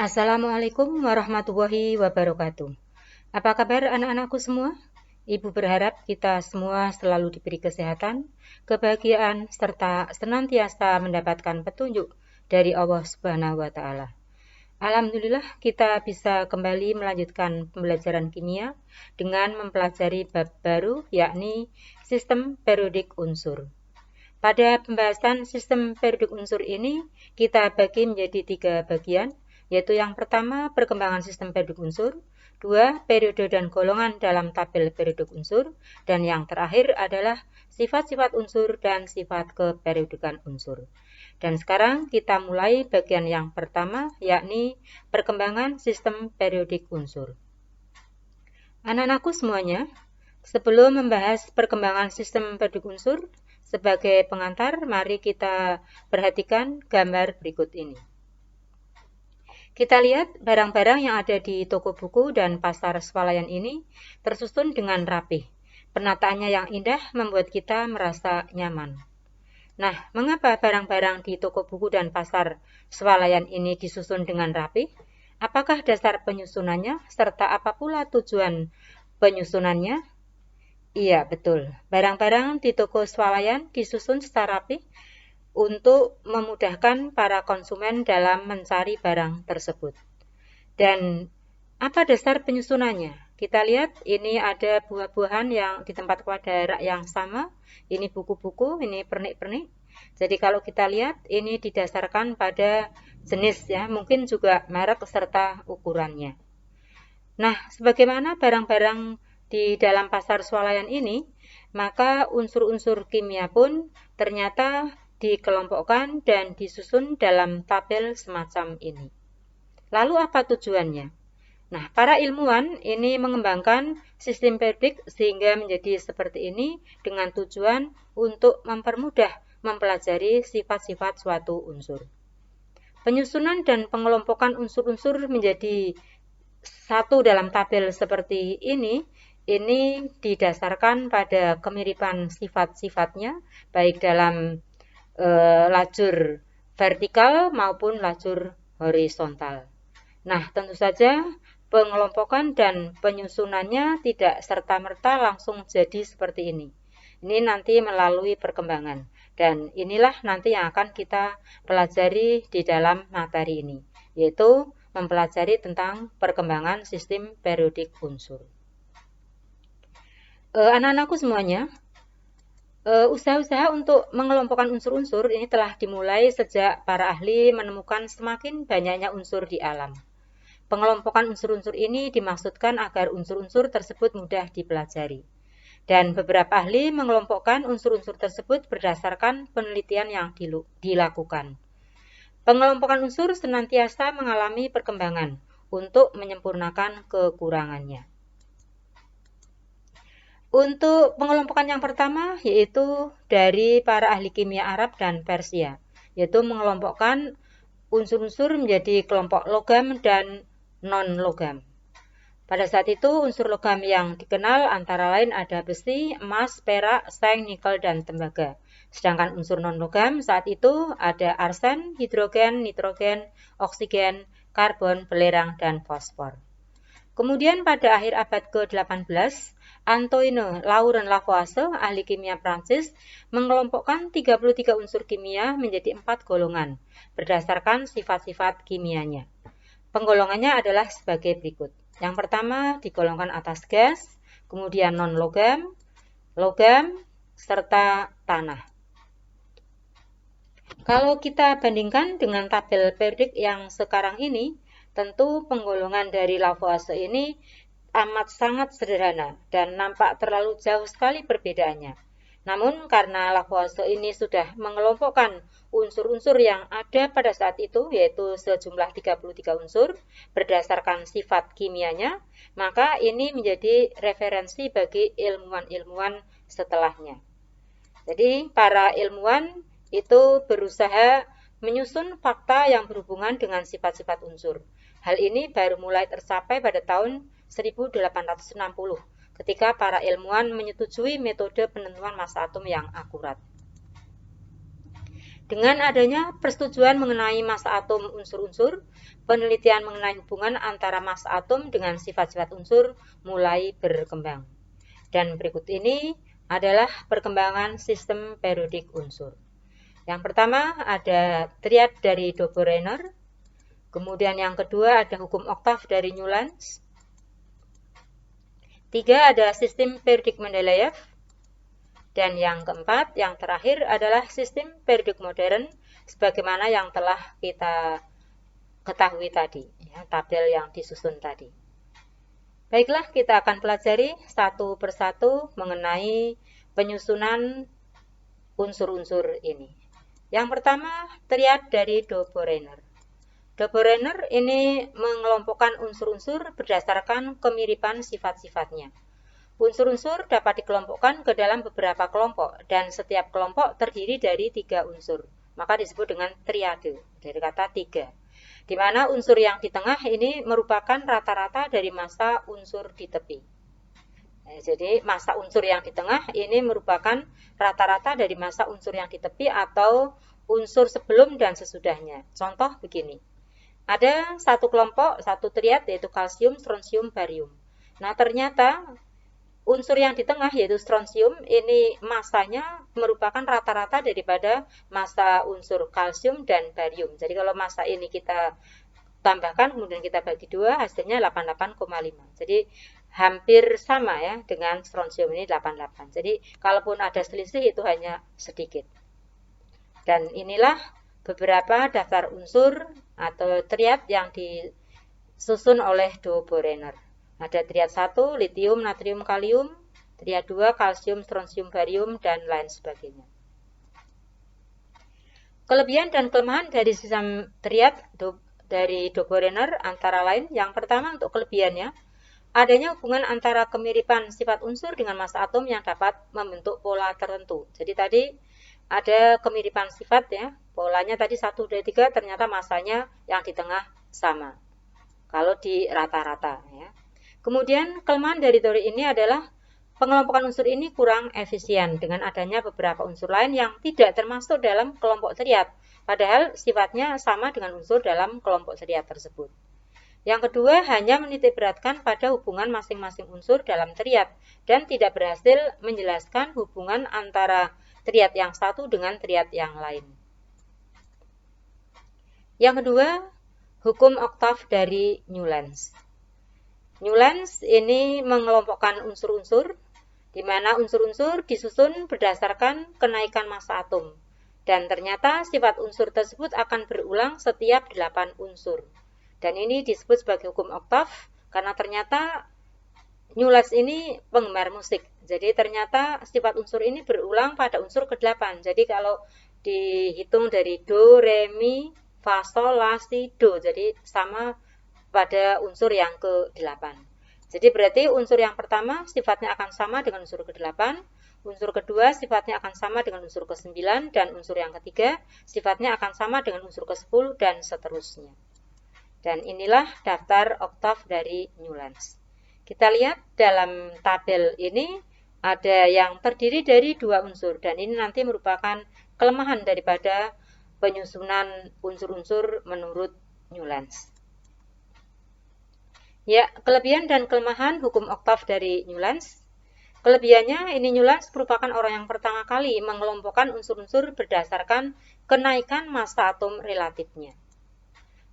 Assalamualaikum warahmatullahi wabarakatuh. Apa kabar anak-anakku semua? Ibu berharap kita semua selalu diberi kesehatan, kebahagiaan, serta senantiasa mendapatkan petunjuk dari Allah Subhanahu wa Ta'ala. Alhamdulillah, kita bisa kembali melanjutkan pembelajaran kimia dengan mempelajari bab baru, yakni sistem periodik unsur. Pada pembahasan sistem periodik unsur ini, kita bagi menjadi 3 bagian, yaitu yang pertama, perkembangan sistem periodik unsur, 2, periode dan golongan dalam tabel periodik unsur, dan yang terakhir adalah sifat-sifat unsur dan sifat keperiodikan unsur. Dan sekarang kita mulai bagian yang pertama, yakni perkembangan sistem periodik unsur. Anak-anakku semuanya, sebelum membahas perkembangan sistem periodik unsur, sebagai pengantar, mari kita perhatikan gambar berikut ini. Kita lihat barang-barang yang ada di toko buku dan pasar swalayan ini tersusun dengan rapih. Penataannya yang indah membuat kita merasa nyaman. Nah, mengapa barang-barang di toko buku dan pasar swalayan ini disusun dengan rapih? Apakah dasar penyusunannya, serta apa pula tujuan penyusunannya? Iya, betul. Barang-barang di toko swalayan disusun secara rapi untuk memudahkan para konsumen dalam mencari barang tersebut. Dan apa dasar penyusunannya? Kita lihat ini ada buah-buahan yang di tempat pada rak yang sama. Ini buku-buku, ini pernik-pernik. Jadi kalau kita lihat ini didasarkan pada jenis ya, mungkin juga merek serta ukurannya. Nah, sebagaimana barang-barang di dalam pasar swalayan ini, maka unsur-unsur kimia pun ternyata dikelompokkan dan disusun dalam tabel semacam ini. Lalu apa tujuannya? Nah, para ilmuwan ini mengembangkan sistem periodik sehingga menjadi seperti ini dengan tujuan untuk mempermudah mempelajari sifat-sifat suatu unsur. Penyusunan dan pengelompokan unsur-unsur menjadi satu dalam tabel seperti ini didasarkan pada kemiripan sifat-sifatnya, baik dalam lajur vertikal maupun lajur horizontal. Nah, tentu saja pengelompokan dan penyusunannya tidak serta-merta langsung jadi seperti ini. Ini nanti melalui perkembangan, dan inilah nanti yang akan kita pelajari di dalam materi ini, yaitu mempelajari tentang perkembangan sistem periodik unsur. Anak-anakku semuanya, usaha-usaha untuk mengelompokkan unsur-unsur ini telah dimulai sejak para ahli menemukan semakin banyaknya unsur di alam. Pengelompokan unsur-unsur ini dimaksudkan agar unsur-unsur tersebut mudah dipelajari. Dan beberapa ahli mengelompokkan unsur-unsur tersebut berdasarkan penelitian yang dilakukan. Pengelompokan unsur senantiasa mengalami perkembangan untuk menyempurnakan kekurangannya. Untuk pengelompokan yang pertama yaitu dari para ahli kimia Arab dan Persia, yaitu mengelompokkan unsur-unsur menjadi kelompok logam dan non-logam. Pada saat itu unsur logam yang dikenal antara lain ada besi, emas, perak, seng, nikel, dan tembaga. Sedangkan unsur non-logam saat itu ada arsen, hidrogen, nitrogen, oksigen, karbon, belerang, dan fosfor. Kemudian pada akhir abad ke-18, Antoine Laurent Lavoisier, ahli kimia Prancis, mengelompokkan 33 unsur kimia menjadi 4 golongan, berdasarkan sifat-sifat kimianya. Penggolongannya adalah sebagai berikut. Yang pertama digolongkan atas gas, kemudian non-logam, logam, serta tanah. Kalau kita bandingkan dengan tabel periodik yang sekarang ini, tentu penggolongan dari Lavoisier ini amat sangat sederhana dan nampak terlalu jauh sekali perbedaannya. Namun karena Lavoisier ini sudah mengelompokkan unsur-unsur yang ada pada saat itu, yaitu sejumlah 33 unsur berdasarkan sifat kimianya, maka ini menjadi referensi bagi ilmuwan-ilmuwan setelahnya. Jadi para ilmuwan itu berusaha menyusun fakta yang berhubungan dengan sifat-sifat unsur. Hal ini baru mulai tercapai pada tahun 1860 ketika para ilmuwan menyetujui metode penentuan massa atom yang akurat. Dengan adanya persetujuan mengenai massa atom unsur-unsur, penelitian mengenai hubungan antara massa atom dengan sifat-sifat unsur mulai berkembang. Dan berikut ini adalah perkembangan sistem periodik unsur. Yang pertama ada triad dari Dobereiner, kemudian yang kedua ada hukum oktav dari Newlands, 3 ada sistem periodik Mendeleev, dan yang keempat, yang terakhir adalah sistem periodik modern sebagaimana yang telah kita ketahui tadi, ya, tabel yang disusun tadi. Baiklah, kita akan pelajari satu persatu mengenai penyusunan unsur-unsur ini. Yang pertama, triad dari Dobereiner. Dobereiner ini mengelompokkan unsur-unsur berdasarkan kemiripan sifat-sifatnya. Unsur-unsur dapat dikelompokkan ke dalam beberapa kelompok dan setiap kelompok terdiri dari 3 unsur. Maka disebut dengan triade, dari kata 3. Di mana unsur yang di tengah ini merupakan rata-rata dari massa unsur di tepi. Jadi massa unsur yang di tengah ini merupakan rata-rata dari massa unsur yang di tepi atau unsur sebelum dan sesudahnya. Contoh begini. Ada satu kelompok, satu triad yaitu kalsium, strontium, barium. Nah, ternyata unsur yang di tengah yaitu strontium ini massanya merupakan rata-rata daripada massa unsur kalsium dan barium. Jadi kalau massa ini kita tambahkan kemudian kita bagi 2 hasilnya 88,5. Jadi hampir sama ya dengan strontium ini 88. Jadi kalaupun ada selisih itu hanya sedikit. Dan inilah beberapa daftar unsur atau triad yang disusun oleh Dobereiner. Ada triad 1, litium, natrium, kalium, triad 2, kalsium, strontium, barium, dan lain sebagainya. Kelebihan dan kelemahan dari sistem triad dari Dobereiner antara lain, yang pertama untuk kelebihannya, adanya hubungan antara kemiripan sifat unsur dengan massa atom yang dapat membentuk pola tertentu. Jadi tadi ada kemiripan sifat ya, polanya tadi 1, 2, 3, ternyata massanya yang di tengah sama. Kalau di rata-rata ya. Kemudian kelemahan dari teori ini adalah pengelompokan unsur ini kurang efisien dengan adanya beberapa unsur lain yang tidak termasuk dalam kelompok triad, padahal sifatnya sama dengan unsur dalam kelompok triad tersebut. Yang kedua, hanya menitikberatkan pada hubungan masing-masing unsur dalam triad dan tidak berhasil menjelaskan hubungan antara triad yang satu dengan triad yang lain. Yang kedua, hukum oktav dari Newlands. Newlands ini mengelompokkan unsur-unsur, di mana unsur-unsur disusun berdasarkan kenaikan massa atom. Dan ternyata sifat unsur tersebut akan berulang setiap 8 unsur. Dan ini disebut sebagai hukum oktav, karena ternyata Newlands ini penggemar musik. Jadi ternyata sifat unsur ini berulang pada unsur ke-8. Jadi kalau dihitung dari do, re, mi, fa, sol, la, si, do. Jadi sama pada unsur yang ke-8. Jadi berarti unsur yang pertama sifatnya akan sama dengan unsur ke-8, unsur kedua sifatnya akan sama dengan unsur ke-9, dan unsur yang ketiga sifatnya akan sama dengan unsur ke-10 dan seterusnya. Dan inilah daftar oktav dari Newlands. Kita lihat dalam tabel ini ada yang terdiri dari 2 unsur dan ini nanti merupakan kelemahan daripada penyusunan unsur-unsur menurut Newlands. Ya, kelebihan dan kelemahan hukum oktav dari Newlands. Kelebihannya, ini Newlands merupakan orang yang pertama kali mengelompokkan unsur-unsur berdasarkan kenaikan massa atom relatifnya.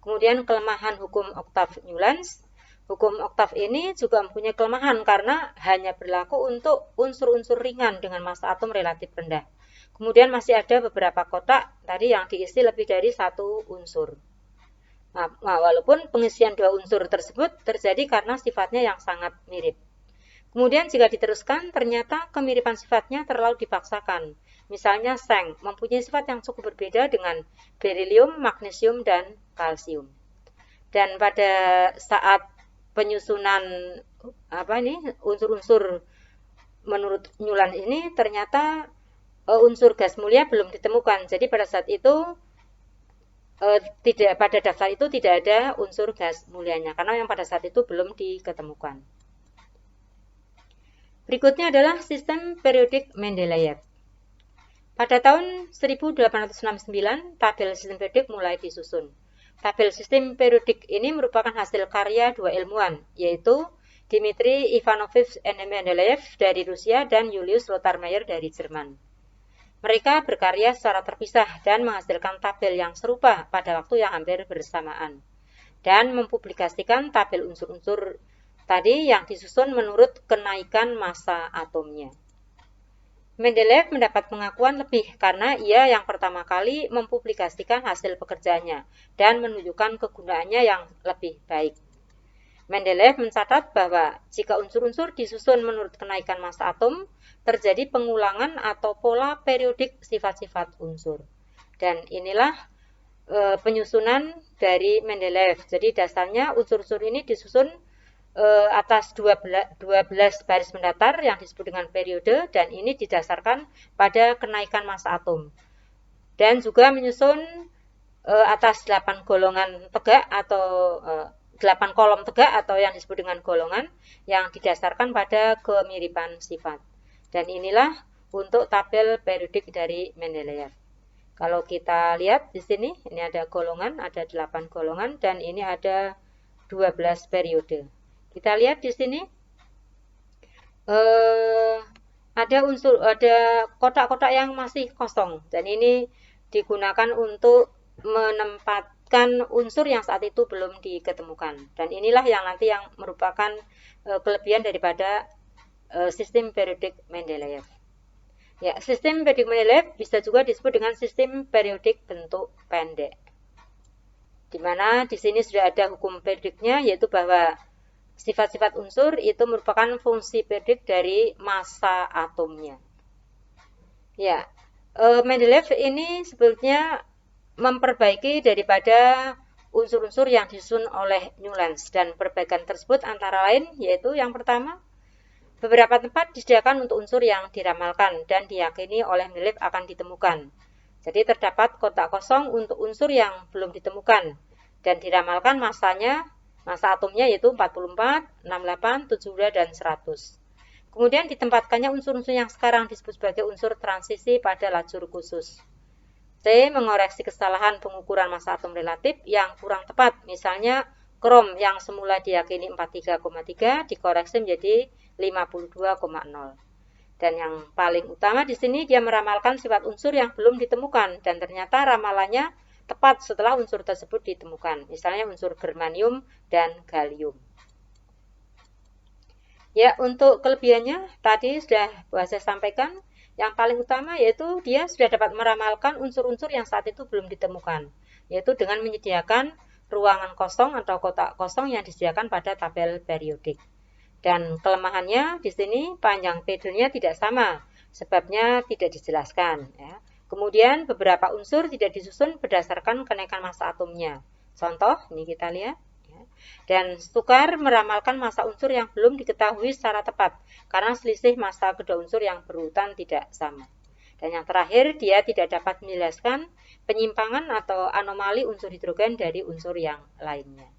Kemudian kelemahan hukum oktav Newlands. Hukum oktav ini juga mempunyai kelemahan karena hanya berlaku untuk unsur-unsur ringan dengan massa atom relatif rendah. Kemudian masih ada beberapa kotak tadi yang diisi lebih dari 1 unsur. Nah, walaupun pengisian 2 unsur tersebut terjadi karena sifatnya yang sangat mirip. Kemudian jika diteruskan, ternyata kemiripan sifatnya terlalu dipaksakan. Misalnya seng mempunyai sifat yang cukup berbeda dengan berilium, magnesium, dan kalsium. Dan pada saat penyusunan unsur-unsur menurut Newlands ini ternyata unsur gas mulia belum ditemukan. Jadi pada saat itu pada daftar itu tidak ada unsur gas mulianya karena yang pada saat itu belum diketemukan. Berikutnya adalah sistem periodik Mendeleev. Pada tahun 1869, tabel sistem periodik mulai disusun. Tabel sistem periodik ini merupakan hasil karya dua ilmuwan, yaitu Dmitri Ivanovich Mendeleev dari Rusia dan Julius Lothar Meyer dari Jerman. Mereka berkarya secara terpisah dan menghasilkan tabel yang serupa pada waktu yang hampir bersamaan, dan mempublikasikan tabel unsur-unsur tadi yang disusun menurut kenaikan massa atomnya. Mendeleev mendapat pengakuan lebih karena ia yang pertama kali mempublikasikan hasil pekerjaannya dan menunjukkan kegunaannya yang lebih baik. Mendeleev mencatat bahwa jika unsur-unsur disusun menurut kenaikan massa atom, terjadi pengulangan atau pola periodik sifat-sifat unsur. Dan inilah penyusunan dari Mendeleev. Jadi dasarnya unsur-unsur ini disusun atas 12 baris mendatar yang disebut dengan periode, dan ini didasarkan pada kenaikan massa atom. Dan juga menyusun atas 8 golongan tegak atau 8 kolom tegak atau yang disebut dengan golongan yang didasarkan pada kemiripan sifat. Dan inilah untuk tabel periodik dari Mendeleev. Kalau kita lihat di sini, ini ada golongan, ada 8 golongan, dan ini ada 12 periode. Kita lihat di sini ada kotak-kotak yang masih kosong, dan ini digunakan untuk menempatkan unsur yang saat itu belum diketemukan. Dan inilah yang nanti yang merupakan kelebihan daripada sistem periodik Mendeleev. Ya, sistem periodik Mendeleev bisa juga disebut dengan sistem periodik bentuk pendek. Di mana di sini sudah ada hukum periodiknya, yaitu bahwa sifat-sifat unsur itu merupakan fungsi periodik dari massa atomnya. Ya, Mendeleev ini sebetulnya memperbaiki daripada unsur-unsur yang disusun oleh Newlands, dan perbaikan tersebut antara lain yaitu yang pertama, beberapa tempat disediakan untuk unsur yang diramalkan dan diyakini oleh Mendeleev akan ditemukan. Jadi terdapat kotak kosong untuk unsur yang belum ditemukan dan diramalkan massa atomnya yaitu 44, 68, 72, dan 100. Kemudian ditempatkannya unsur-unsur yang sekarang disebut sebagai unsur transisi pada lajur khusus. C. Mengoreksi kesalahan pengukuran massa atom relatif yang kurang tepat. Misalnya, krom yang semula diyakini 43,3 dikoreksi menjadi 52,0. Dan yang paling utama di sini dia meramalkan sifat unsur yang belum ditemukan, dan ternyata ramalannya tepat setelah unsur tersebut ditemukan. Misalnya unsur germanium dan gallium. Ya, untuk kelebihannya tadi sudah saya sampaikan. Yang paling utama yaitu dia sudah dapat meramalkan unsur-unsur yang saat itu belum ditemukan, yaitu dengan menyediakan ruangan kosong atau kotak kosong yang disediakan pada tabel periodik. Dan kelemahannya di sini panjang periodenya tidak sama, sebabnya tidak dijelaskan. Ya. Kemudian beberapa unsur tidak disusun berdasarkan kenaikan massa atomnya. Contoh, ini kita lihat. Dan sukar meramalkan massa unsur yang belum diketahui secara tepat karena selisih massa kedua unsur yang berurutan tidak sama. Dan yang terakhir, dia tidak dapat menjelaskan penyimpangan atau anomali unsur hidrogen dari unsur yang lainnya.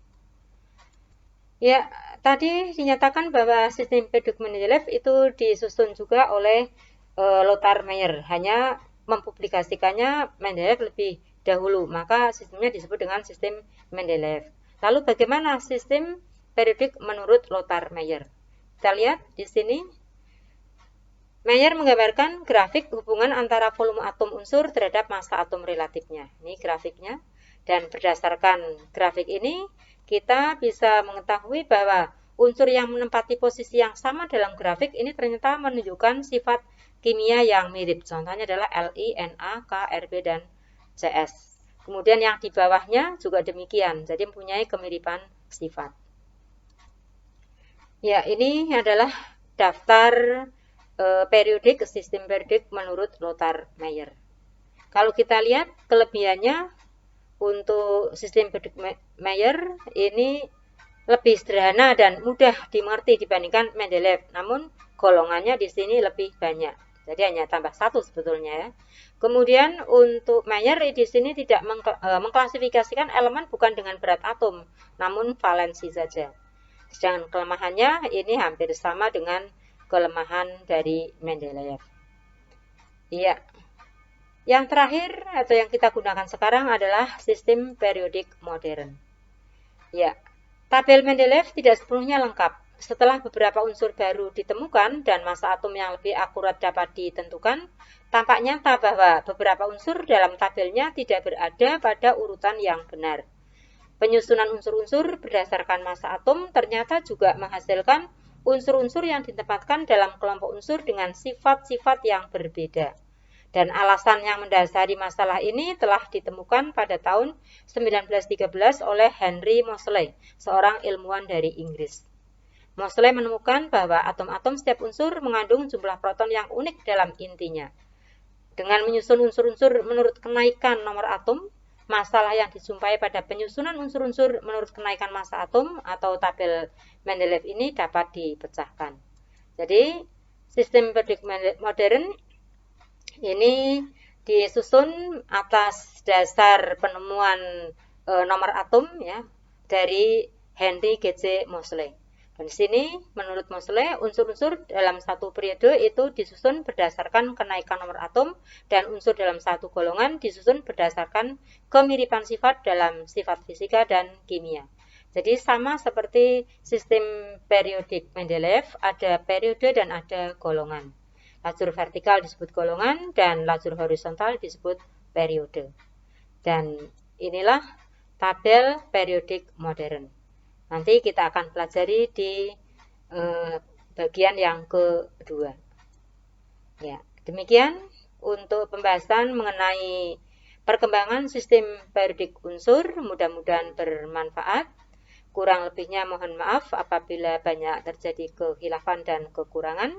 Ya, tadi dinyatakan bahwa sistem periodik Mendeleev itu disusun juga oleh Lothar Meyer, hanya mempublikasikannya Mendeleev lebih dahulu, maka sistemnya disebut dengan sistem Mendeleev. Lalu bagaimana sistem periodik menurut Lothar Meyer? Kita lihat di sini. Meyer menggambarkan grafik hubungan antara volume atom unsur terhadap massa atom relatifnya. Ini grafiknya. Dan berdasarkan grafik ini, kita bisa mengetahui bahwa unsur yang menempati posisi yang sama dalam grafik ini ternyata menunjukkan sifat kimia yang mirip. Contohnya adalah Li, Na, K, Rb, dan Cs. Kemudian yang di bawahnya juga demikian, jadi mempunyai kemiripan sifat. Ya, ini adalah daftar periodik, sistem periodik menurut Lothar Meyer. Kalau kita lihat kelebihannya untuk sistem periodik Meyer ini lebih sederhana dan mudah dimengerti dibandingkan Mendeleev, namun golongannya di sini lebih banyak. Jadi hanya tambah 1 sebetulnya ya. Kemudian untuk Meyer di sini tidak mengklasifikasikan elemen bukan dengan berat atom, namun valensi saja. Sedangkan kelemahannya ini hampir sama dengan kelemahan dari Mendeleev. Iya. Yang terakhir atau yang kita gunakan sekarang adalah sistem periodik modern. Ya, tabel Mendeleev tidak sepenuhnya lengkap. Setelah beberapa unsur baru ditemukan dan massa atom yang lebih akurat dapat ditentukan, tampak nyata bahwa beberapa unsur dalam tabelnya tidak berada pada urutan yang benar. Penyusunan unsur-unsur berdasarkan massa atom ternyata juga menghasilkan unsur-unsur yang ditempatkan dalam kelompok unsur dengan sifat-sifat yang berbeda. Dan alasan yang mendasari masalah ini telah ditemukan pada tahun 1913 oleh Henry Moseley, seorang ilmuwan dari Inggris. Moseley menemukan bahwa atom-atom setiap unsur mengandung jumlah proton yang unik dalam intinya. Dengan menyusun unsur-unsur menurut kenaikan nomor atom, masalah yang dijumpai pada penyusunan unsur-unsur menurut kenaikan massa atom atau tabel Mendeleev ini dapat dipecahkan. Jadi, sistem periodik modern ini disusun atas dasar penemuan nomor atom ya dari Henry G.C. Moseley. Dan di sini menurut Moseley unsur-unsur dalam satu periode itu disusun berdasarkan kenaikan nomor atom dan unsur dalam satu golongan disusun berdasarkan kemiripan sifat dalam sifat fisika dan kimia. Jadi sama seperti sistem periodik Mendeleev, ada periode dan ada golongan. Lajur vertikal disebut golongan dan lajur horizontal disebut periode. Dan inilah tabel periodik modern. Nanti kita akan pelajari di bagian yang kedua. Ya, demikian untuk pembahasan mengenai perkembangan sistem periodik unsur. Mudah-mudahan bermanfaat. Kurang lebihnya mohon maaf apabila banyak terjadi kekhilafan dan kekurangan.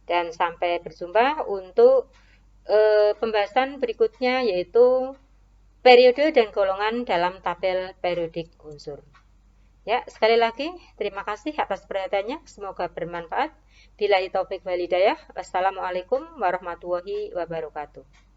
Dan sampai berjumpa untuk pembahasan berikutnya yaitu periode dan golongan dalam tabel periodik unsur. Ya, sekali lagi terima kasih atas perhatiannya. Semoga bermanfaat. Billahi taufik wal hidayah. Wassalamualaikum warahmatullahi wabarakatuh.